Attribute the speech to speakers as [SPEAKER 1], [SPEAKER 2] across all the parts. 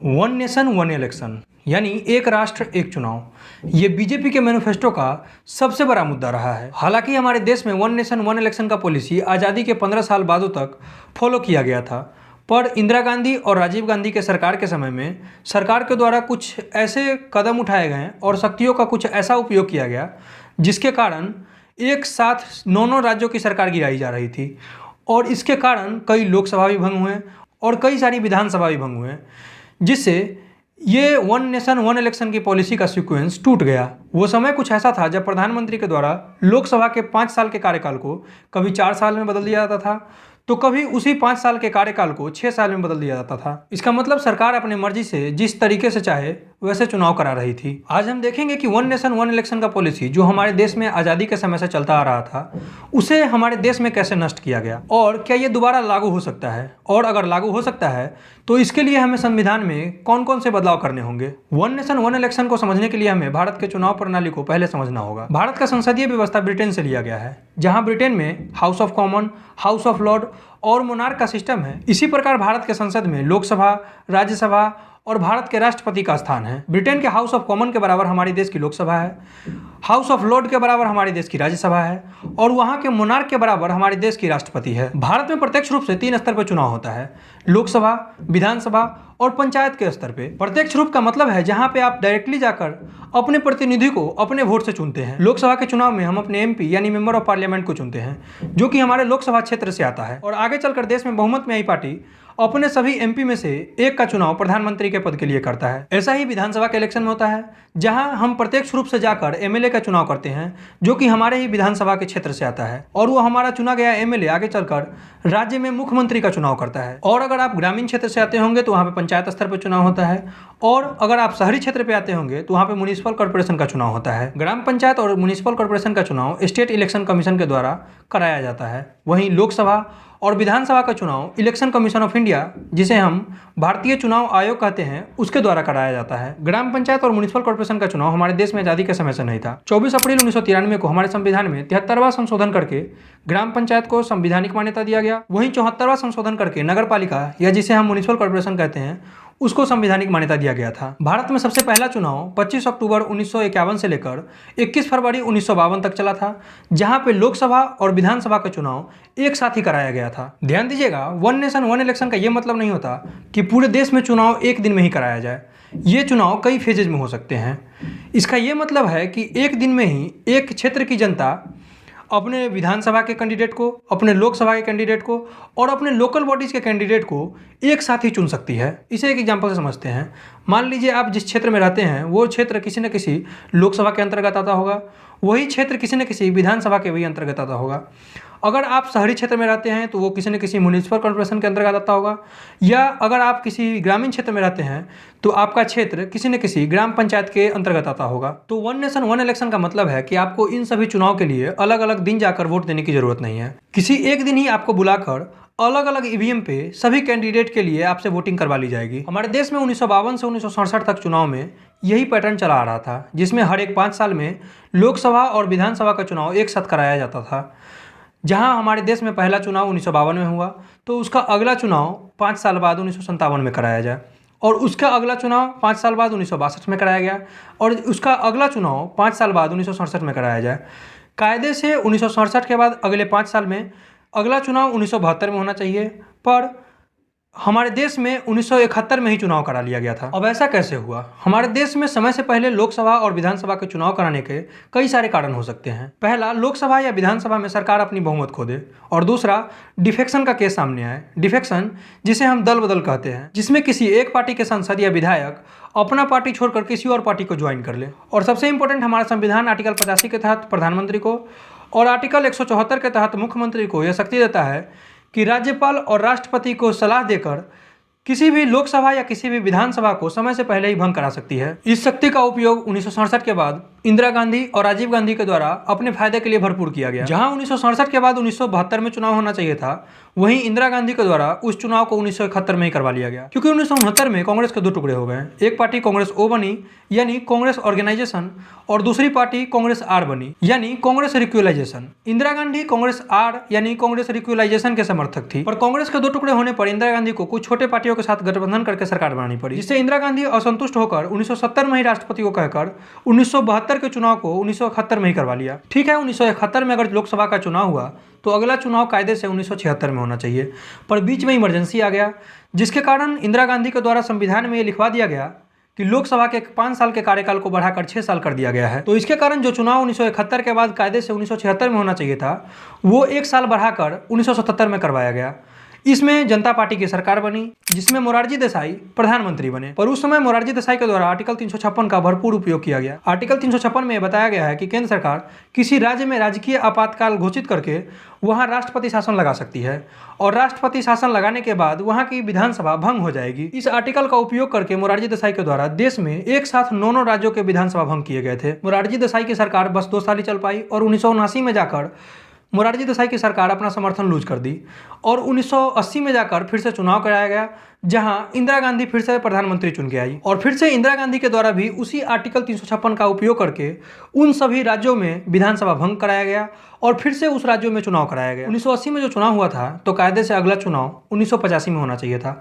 [SPEAKER 1] One nation one election यानी एक राष्ट्र एक चुनाव, ये बीजेपी के मैनिफेस्टो का सबसे बड़ा मुद्दा रहा है। हालांकि हमारे देश में वन नेशन वन इलेक्शन का पॉलिसी आज़ादी के 15 साल बादों तक फॉलो किया गया था, पर इंदिरा गांधी और राजीव गांधी के सरकार के समय में सरकार के द्वारा कुछ ऐसे कदम उठाए गए और शक्तियों का कुछ ऐसा उपयोग किया गया जिसके कारण एक साथ 9 राज्यों की सरकार गिराई जा रही थी, और इसके कारण कई लोकसभा भी भंग हुए और कई सारी विधानसभा भी भंग हुए, जिससे ये वन नेशन वन इलेक्शन की पॉलिसी का सीक्वेंस टूट गया। वो समय कुछ ऐसा था जब प्रधानमंत्री के द्वारा लोकसभा के 5 साल के कार्यकाल को कभी 4 साल में बदल दिया जाता था, तो कभी उसी 5 साल के कार्यकाल को 6 साल में बदल दिया जाता था। इसका मतलब सरकार अपनी मर्जी से जिस तरीके से चाहे वैसे चुनाव करा रही थी। आज हम देखेंगे कि वन नेशन वन इलेक्शन का पॉलिसी जो हमारे देश में आज़ादी के समय से चलता आ रहा था, उसे हमारे देश में कैसे नष्ट किया गया और क्या ये दोबारा लागू हो सकता है, और अगर लागू हो सकता है तो इसके लिए हमें संविधान में कौन कौन से बदलाव करने होंगे। वन नेशन वन इलेक्शन को समझने के लिए हमें भारत के चुनाव प्रणाली को पहले समझना होगा। भारत का संसदीय व्यवस्था ब्रिटेन से लिया गया है, जहां ब्रिटेन में house of common, house of Lord और मोनार्क का सिस्टम है। इसी प्रकार भारत के संसद में लोकसभा, राज्यसभा और भारत के राष्ट्रपति का स्थान है। ब्रिटेन के हाउस ऑफ कॉमन के बराबर हमारे देश की लोकसभा है, हाउस ऑफ लॉर्ड के बराबर हमारे देश की राज्यसभा है, और वहाँ के मोनार्क के बराबर हमारे देश की राष्ट्रपति है। भारत में प्रत्यक्ष रूप से 3 स्तर पर चुनाव होता है, लोकसभा, विधानसभा और पंचायत के स्तर पे। प्रत्यक्ष रूप का मतलब है जहाँ पे आप डायरेक्टली जाकर अपने प्रतिनिधि को अपने वोट से चुनते हैं। लोकसभा के चुनाव में हम अपने एमपी यानी मेंबर ऑफ पार्लियामेंट को चुनते हैं, जो कि हमारे लोकसभा क्षेत्र से आता है, और आगे चलकर देश में बहुमत में आई पार्टी अपने सभी एमपी में से एक का चुनाव प्रधानमंत्री के पद के लिए करता है। ऐसा ही विधानसभा के इलेक्शन में होता है, जहां हम प्रत्यक्ष रूप से जाकर एमएलए का चुनाव करते हैं, जो कि हमारे ही विधानसभा के क्षेत्र से आता है, और वो हमारा चुना गया एमएलए आगे चलकर राज्य में मुख्यमंत्री का चुनाव करता है। और अगर आप ग्रामीण क्षेत्र से आते होंगे तो वहाँ पे पंचायत स्तर पर चुनाव होता है, और अगर आप शहरी क्षेत्र पे आते होंगे तो वहाँ पे म्युनिसिपल कॉर्पोरेशन का चुनाव होता है। ग्राम पंचायत और म्युनिसिपल कॉर्पोरेशन का चुनाव स्टेट इलेक्शन कमीशन के द्वारा कराया जाता है। वहीं लोकसभा और विधानसभा का चुनाव इलेक्शन कमीशन ऑफ इंडिया, जिसे हम भारतीय चुनाव आयोग कहते हैं, उसके द्वारा कराया जाता है। ग्राम पंचायत और म्युनिसिपल कॉर्पोरेशन का चुनाव हमारे देश में आज़ादी के समय से नहीं था। 24 अप्रैल 1993 को हमारे संविधान में 73वां संशोधन करके ग्राम पंचायत को संवैधानिक मान्यता दिया गया। वहीं 74वां संशोधन करके नगर पालिका, या जिसे हम म्युनिसिपल कॉर्पोरेशन कहते हैं, उसको संवैधानिक मान्यता दिया गया था। भारत में सबसे पहला चुनाव 25 अक्टूबर 1951 से लेकर 21 फरवरी 1952 तक चला था, जहां पे लोकसभा और विधानसभा का चुनाव एक साथ ही कराया गया था। ध्यान दीजिएगा, वन नेशन वन इलेक्शन का ये मतलब नहीं होता कि पूरे देश में चुनाव एक दिन में ही कराया जाए। ये चुनाव कई फेजेज में हो सकते हैं। इसका ये मतलब है कि एक दिन में ही एक क्षेत्र की जनता अपने विधानसभा के कैंडिडेट को, अपने लोकसभा के कैंडिडेट को और अपने लोकल बॉडीज़ के कैंडिडेट को एक साथ ही चुन सकती है। इसे एक एग्जांपल से समझते हैं। मान लीजिए आप जिस क्षेत्र में रहते हैं वो क्षेत्र किसी न किसी लोकसभा के अंतर्गत आता होगा, वही क्षेत्र किसी न किसी विधानसभा के भी अंतर्गत आता होगा। अगर आप शहरी क्षेत्र में रहते हैं तो वो किसी न किसी म्युनिसिपल कॉर्पोरेशन के अंतर्गत आता होगा, या अगर आप किसी ग्रामीण क्षेत्र में रहते हैं तो आपका क्षेत्र किसी न किसी ग्राम पंचायत के अंतर्गत आता होगा। तो वन नेशन वन इलेक्शन का मतलब है कि आपको इन सभी चुनाव के लिए अलग अलग दिन जाकर वोट देने की जरूरत नहीं है। किसी एक दिन ही आपको बुलाकर अलग अलग ईवीएम पे सभी कैंडिडेट के लिए आपसे वोटिंग करवा ली जाएगी। हमारे देश में 1952 से 1967 तक चुनाव में यही पैटर्न चला आ रहा था, जिसमें हर एक 5 साल में लोकसभा और विधानसभा का चुनाव एक साथ कराया जाता था। जहां हमारे देश में पहला चुनाव 1952 में हुआ, तो उसका अगला चुनाव 5 साल बाद 1957 में कराया जाए, और उसका अगला चुनाव 5 साल बाद 1962 में कराया गया, और उसका अगला चुनाव 5 साल बाद 1967 में कराया जाए। कायदे से 1967 के बाद अगले 5 साल में अगला चुनाव 1972 में होना चाहिए, पर हमारे देश में 1971 में ही चुनाव करा लिया गया था। अब ऐसा कैसे हुआ? हमारे देश में समय से पहले लोकसभा और विधानसभा के चुनाव कराने के कई सारे कारण हो सकते हैं। पहला, लोकसभा या विधानसभा में सरकार अपनी बहुमत खो दे, और दूसरा, डिफेक्शन का केस सामने आए। डिफेक्शन, जिसे हम दल बदल कहते हैं, जिसमें किसी एक पार्टी के सांसद या विधायक अपना पार्टी छोड़कर किसी और पार्टी को ज्वाइन कर ले। और सबसे इंपॉर्टेंट, हमारा संविधान आर्टिकल 85 के तहत प्रधानमंत्री को और आर्टिकल 174 के तहत मुख्यमंत्री को यह शक्ति देता है कि राज्यपाल और राष्ट्रपति को सलाह देकर किसी भी लोकसभा या किसी भी विधानसभा को समय से पहले ही भंग करा सकती है। इस शक्ति का उपयोग 1967 के बाद इंदिरा गांधी और राजीव गांधी के द्वारा अपने फायदे के लिए भरपूर किया गया। जहां 1967 के बाद 1972 में चुनाव होना चाहिए था, वहीं इंदिरा गांधी के द्वारा उस चुनाव को 1971 में ही करवा लिया गया, क्योंकि 1969 में कांग्रेस के दो टुकड़े हो गए। एक पार्टी कांग्रेस ओ बनी यानी कांग्रेस ऑर्गेनाइजेशन, और दूसरी पार्टी कांग्रेस आर बनी यानी कांग्रेस रिक्यूलाइजेशन। इंदिरा गांधी कांग्रेस आर यानी कांग्रेस रिक्यूलाइजेशन के समर्थक थी, पर कांग्रेस के दो टुकड़े होने पर इंदिरा गांधी को कुछ छोटे पार्टियों के साथ गठबंधन करके सरकार बनानी पड़ी, जिससे इंदिरा गांधी असंतुष्ट होकर 1970 में ही राष्ट्रपति को कहकर 1972 के चुनाव को 1971 में ही करवा लिया। ठीक है, 1971 में अगर लोकसभा का चुनाव हुआ तो अगला चुनाव कायदे से 1976 में होना चाहिए, पर बीच में इमरजेंसी आ गया, जिसके कारण इंदिरा गांधी के द्वारा संविधान में ये लिखवा दिया गया कि लोकसभा के 5 साल के कार्यकाल को बढ़ाकर 6 साल कर दिया गया है। तो इसके कारण जो चुनाव 1971 के बाद कायदे से 1976 में होना चाहिए था, वो 1 साल बढ़ाकर 1977 में करवाया गया। इसमें जनता पार्टी की सरकार बनी, जिसमें मोरारजी देसाई प्रधानमंत्री बने, पर उस समय मोरारजी देसाई के द्वारा आर्टिकल 356 का भरपूर उपयोग किया गया। आर्टिकल 356 में बताया गया है कि केंद्र सरकार किसी राज्य में राजकीय आपातकाल घोषित करके वहां राष्ट्रपति शासन लगा सकती है, और राष्ट्रपति शासन लगाने के बाद वहां की विधानसभा भंग हो जाएगी। इस आर्टिकल का उपयोग करके मोरारजी देसाई के द्वारा देश में एक साथ 9 राज्यों के विधानसभा भंग किए गए थे। मोरारजी देसाई की सरकार बस 2 साल ही चल पाई, और 1979 में जाकर मोरारजी देसाई की सरकार अपना समर्थन लूज कर दी, और 1980 में जाकर फिर से चुनाव कराया गया, जहां इंदिरा गांधी फिर से प्रधानमंत्री चुन के आई, और फिर से इंदिरा गांधी के द्वारा भी उसी आर्टिकल 356 का उपयोग करके उन सभी राज्यों में विधानसभा भंग कराया गया, और फिर से उस राज्यों में चुनाव कराया गया। 1980 में जो चुनाव हुआ था, तो कायदे से अगला चुनाव 1985 में होना चाहिए था,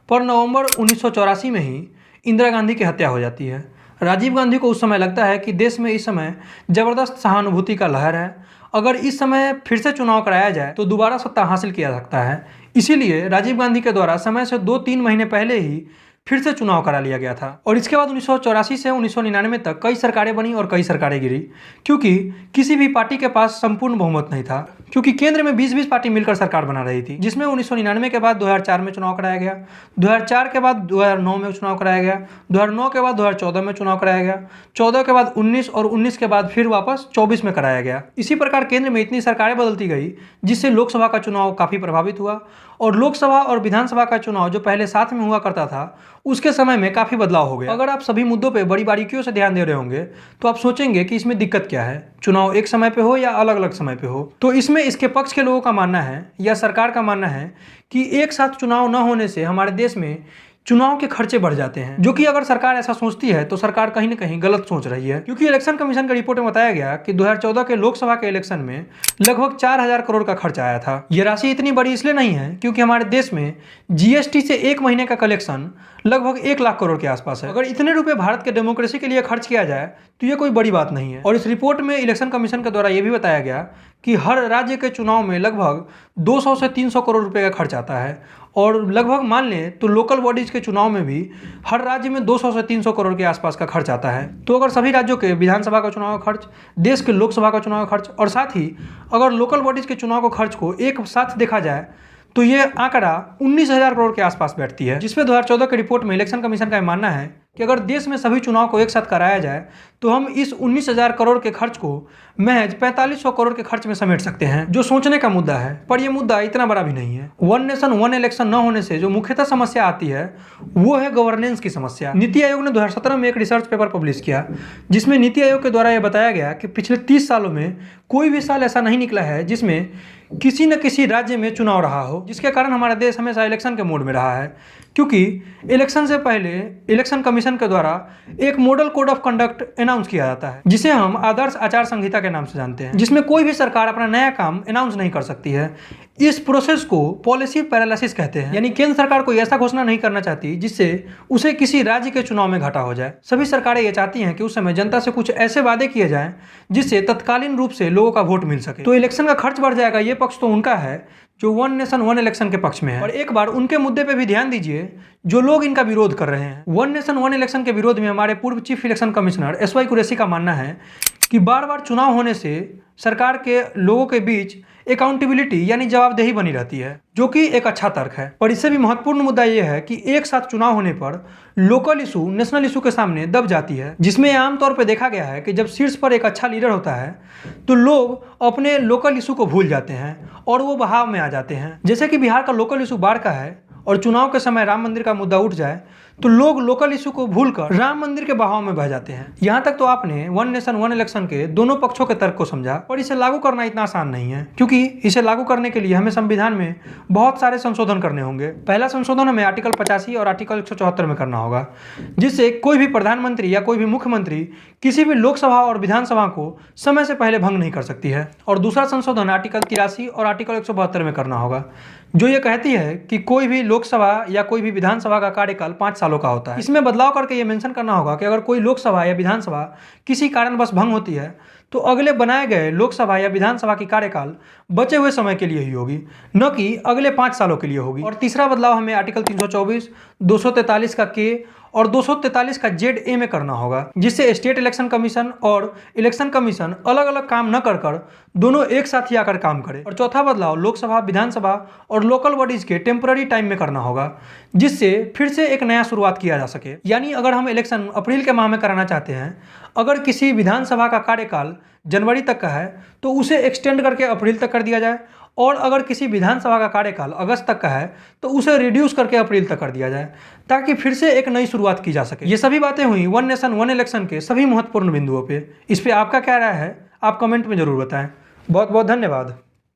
[SPEAKER 1] पर नवंबर 1984 में ही इंदिरा गांधी की हत्या हो जाती है। राजीव गांधी को उस समय लगता है कि देश में इस समय जबरदस्त सहानुभूति का लहर है, अगर इस समय फिर से चुनाव कराया जाए तो दोबारा सत्ता हासिल किया जा सकता है। इसीलिए राजीव गांधी के द्वारा समय से 2-3 महीने पहले ही फिर से चुनाव करा लिया गया था, और इसके बाद 1984 से 1999 तक कई सरकारें बनी और कई सरकारें गिरी, क्योंकि किसी भी पार्टी के पास संपूर्ण बहुमत नहीं था, क्योंकि केंद्र में 20-20 पार्टी मिलकर सरकार बना रही थी, जिसमें 1999 के बाद 2004 में चुनाव कराया गया, 2004 के बाद 2009 में चुनाव कराया गया, 2009 के बाद 2014 में चुनाव कराया गया, 14 के बाद 19, और 19 के बाद फिर वापस 24 में कराया गया। इसी प्रकार केंद्र में इतनी सरकारें बदलती गई, जिससे लोकसभा का चुनाव काफ़ी प्रभावित हुआ, और लोकसभा और विधानसभा का चुनाव जो पहले साथ में हुआ करता था, उसके समय में काफ़ी बदलाव हो गया। अगर आप सभी मुद्दों पे बड़ी बारीकियों से ध्यान दे रहे होंगे तो आप सोचेंगे कि इसमें दिक्कत क्या है, चुनाव एक समय पे हो या अलग अलग समय पे हो। तो इसमें इसके पक्ष के लोगों का मानना है या सरकार का मानना है कि एक साथ चुनाव न होने से हमारे देश में चुनाव के खर्चे बढ़ जाते हैं, जो कि अगर सरकार ऐसा सोचती है तो सरकार कहीं ना कहीं गलत सोच रही है, क्योंकि इलेक्शन कमीशन की रिपोर्ट में बताया गया कि 2014 के लोकसभा के इलेक्शन में लगभग 4000 करोड़ का खर्च आया था। यह राशि इतनी बड़ी इसलिए नहीं है क्योंकि हमारे देश में जीएसटी से 1 महीने का कलेक्शन लगभग 1 लाख करोड़ के आसपास है। अगर इतने रुपए भारत के डेमोक्रेसी के लिए खर्च किया जाए तो ये कोई बड़ी बात नहीं है। और इस रिपोर्ट में इलेक्शन कमीशन के द्वारा यह भी बताया गया कि हर राज्य के चुनाव में लगभग 200 से 300 करोड़ रुपए का खर्च आता है, और लगभग मान लें तो लोकल बॉडीज के चुनाव में भी हर राज्य में 200 से 300 करोड़ के आसपास का खर्च आता है। तो अगर सभी राज्यों के विधानसभा का चुनाव का खर्च, देश के लोकसभा का चुनाव का खर्च, और साथ ही अगर लोकल बॉडीज के चुनाव का खर्च को एक साथ देखा जाए तो ये आंकड़ा 19,000 करोड़ के आसपास बैठती है, जिसमें 2014 की रिपोर्ट में इलेक्शन कमीशन का मानना है कि अगर देश में सभी चुनाव को एक साथ कराया जाए तो हम इस 19,000 करोड़ के खर्च को महज 4500 करोड़ के खर्च में समेट सकते हैं, जो सोचने का मुद्दा है। पर यह मुद्दा इतना बड़ा भी नहीं है। वन नेशन वन इलेक्शन न होने से जो मुख्यतः समस्या आती है वो है गवर्नेंस की समस्या। नीति आयोग ने 2017 में एक रिसर्च पेपर पब्लिश किया, जिसमें नीति आयोग के द्वारा यह बताया गया कि पिछले 30 सालों में कोई भी साल ऐसा नहीं निकला है जिसमें किसी न किसी राज्य में चुनाव रहा हो, जिसके कारण हमारा देश हमेशा इलेक्शन के मोड में रहा है। क्योंकि इलेक्शन से पहले इलेक्शन कमीशन के द्वारा एक model code of conduct announce किया जाता है, जिसे हम आदर्श आचार संहिता के नाम से जानते हैं, जिसमें कोई भी सरकार अपना नया काम अनाउंस नहीं कर सकती है। इस प्रोसेस को पॉलिसी पैरालिसिस कहते हैं, यानी केंद्र सरकार कोई ऐसा घोषणा नहीं करना चाहती जिससे उसे किसी राज्य के चुनाव में घाटा हो जाए। सभी सरकारें ये चाहती हैं कि उस समय जनता से कुछ ऐसे वादे किए जाएं जिससे तत्कालीन रूप से लोगों का वोट मिल सके। तो इलेक्शन का खर्च बढ़ जाएगा, ये पक्ष तो उनका है जो वन नेशन वन इलेक्शन के पक्ष में है। और एक बार उनके मुद्दे पे भी ध्यान दीजिए जो लोग इनका विरोध कर रहे हैं। वन नेशन वन इलेक्शन के विरोध में हमारे पूर्व chief election commissioner SY Qureshi का मानना है कि बार बार चुनाव होने से सरकार के लोगों के बीच अकाउंटेबिलिटी यानी जवाबदेही बनी रहती है, जो कि एक अच्छा तर्क है। पर इससे भी महत्वपूर्ण मुद्दा यह है कि एक साथ चुनाव होने पर लोकल इशू नेशनल इशू के सामने दब जाती है, जिसमें आमतौर पर देखा गया है कि जब शीर्ष पर एक अच्छा लीडर होता है तो लोग अपने लोकल इशू को भूल जाते हैं और वो बहाव में आ जाते हैं। जैसे कि बिहार का लोकल इशू बाढ़ का है और चुनाव के समय राम मंदिर का मुद्दा उठ जाए तो लोग लोकल इशू को भूलकर राम मंदिर के बहाव में बह जाते हैं। यहाँ तक तो आपने वन नेशन वन इलेक्शन के दोनों पक्षों के तर्क को समझा, और इसे लागू करना इतना आसान नहीं है, क्योंकि इसे लागू करने के लिए हमें संविधान में बहुत सारे संशोधन करने होंगे। पहला संशोधन हमें आर्टिकल 85 और आर्टिकल 174 में करना होगा, जिससे कोई भी प्रधानमंत्री या कोई भी मुख्यमंत्री किसी भी लोकसभा और विधानसभा को समय से पहले भंग नहीं कर सकती है। और दूसरा संशोधन आर्टिकल 83 और आर्टिकल 172 में करना होगा, जो ये कहती है कि कोई भी लोकसभा या कोई भी विधानसभा का कार्यकाल 5 सालों का होता है। इसमें बदलाव करके ये मेंशन करना होगा कि अगर कोई लोकसभा या विधानसभा किसी कारणवश भंग होती है तो अगले बनाए गए लोकसभा या विधानसभा की कार्यकाल बचे हुए समय के लिए ही होगी, न कि अगले 5 सालों के लिए होगी। और तीसरा बदलाव हमें आर्टिकल 324, 243 का के और 243 का ZA में करना होगा, जिससे स्टेट इलेक्शन कमीशन और इलेक्शन कमीशन अलग अलग काम न कर दोनों एक साथ ही आकर काम करें। और चौथा बदलाव लोकसभा, विधानसभा और लोकल बॉडीज के टेम्पररी टाइम में करना होगा, जिससे फिर से एक नया शुरुआत किया जा सके। यानी अगर हम इलेक्शन अप्रैल के माह में कराना चाहते हैं, अगर किसी विधानसभा का कार्यकाल जनवरी तक का है तो उसे एक्सटेंड करके अप्रैल तक कर दिया जाए, और अगर किसी विधानसभा का कार्यकाल अगस्त तक का है तो उसे रिड्यूस करके अप्रैल तक कर दिया जाए, ताकि फिर से एक नई शुरुआत की जा सके। ये सभी बातें हुई वन नेशन वन इलेक्शन के सभी महत्वपूर्ण बिंदुओं पे। इस पे आपका क्या राय है, आप कमेंट में जरूर बताएं। बहुत बहुत धन्यवाद।